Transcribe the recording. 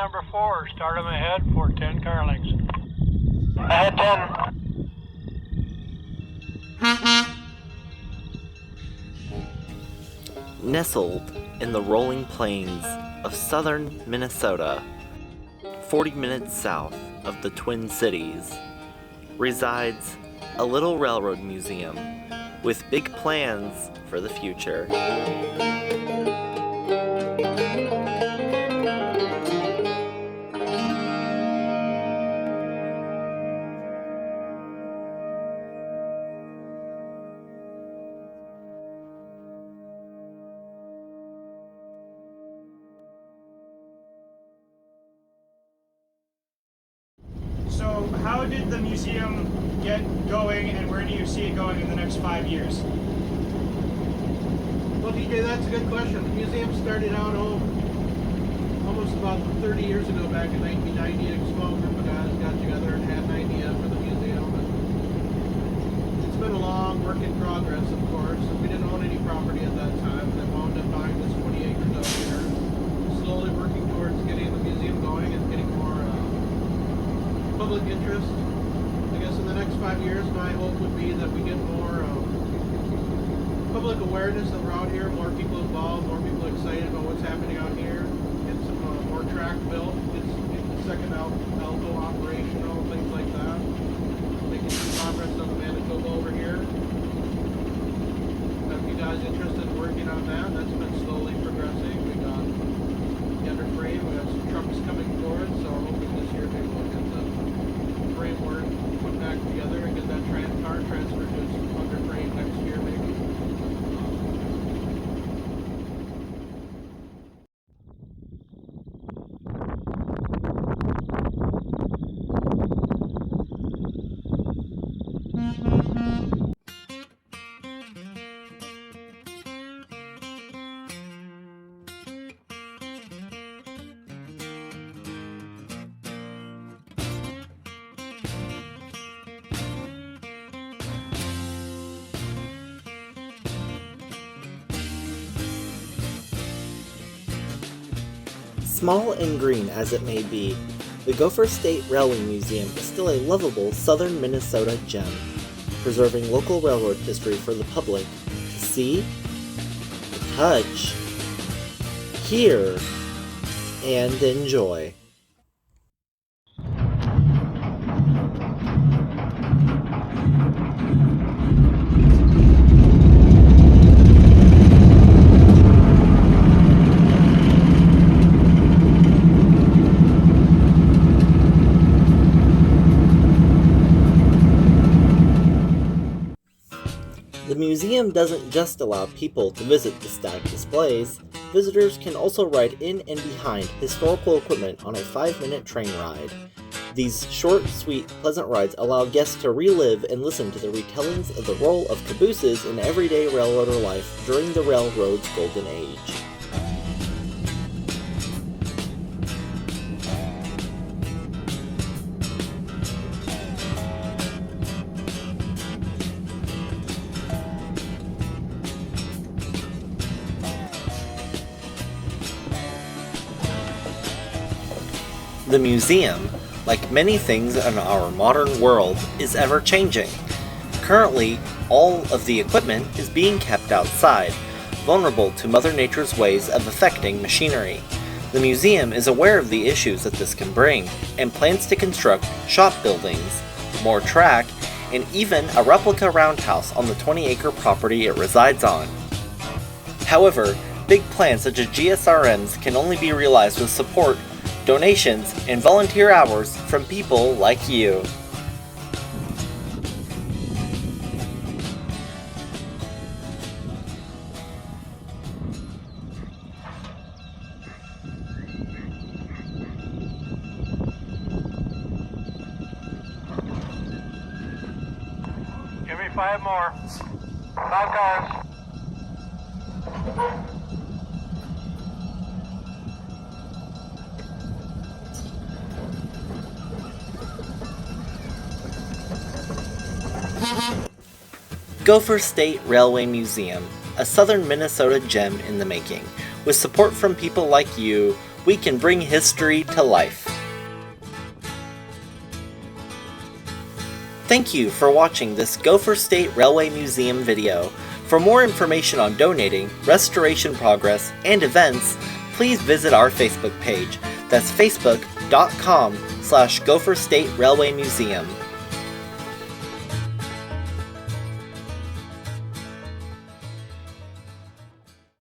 number 4. Start him ahead for 10 carlings. Ahead 10. Nestled in the rolling plains of southern Minnesota, 40 minutes south of the Twin Cities, resides a little railroad museum with big plans for the future. So how did the museum get going, and where do you see it going in the next 5 years? Well, DJ, that's a good question. The museum started out almost about 30 years ago, back in 1990. A small group of guys got together and had an idea for the museum. And it's been a long work in progress, of course. And we didn't own any property at that time, and then wound up buying this 20 acres out here. Slowly working towards getting the museum going and getting more public interest. I guess in the next 5 years, my hope would be that we get more public awareness that we're out here, more people involved, more people excited about what's happening out here, get some more track built, get the second Alto operational, things like that. Making some progress on the Manitoba over here. Got a few guys interested in working on that. That's been slowly progressing. We got the underframe, we have some trucks coming forward, so I'm hoping this year maybe we'll get the framework put back together and get that car transferred to its underframe next year maybe. Small and green as it may be, the Gopher State Railway Museum is still a lovable southern Minnesota gem, preserving local railroad history for the public to see, touch, hear, and enjoy. The museum doesn't just allow people to visit the stacked displays. Visitors can also ride in and behind historical equipment on a 5-minute train ride. These short, sweet, pleasant rides allow guests to relive and listen to the retellings of the role of cabooses in everyday railroader life during the railroad's golden age. The museum, like many things in our modern world, is ever-changing. Currently, all of the equipment is being kept outside, vulnerable to Mother Nature's ways of affecting machinery. The museum is aware of the issues that this can bring, and plans to construct shop buildings, more track, and even a replica roundhouse on the 20-acre property it resides on. However, big plans such as GSRMs can only be realized with support, donations, and volunteer hours from people like you. Give me 5 more. 5 cars. Gopher State Railway Museum, a southern Minnesota gem in the making. With support from people like you, we can bring history to life. Thank you for watching this Gopher State Railway Museum video. For more information on donating, restoration progress, and events, please visit our Facebook page. That's facebook.com/Gopher State Railway Museum.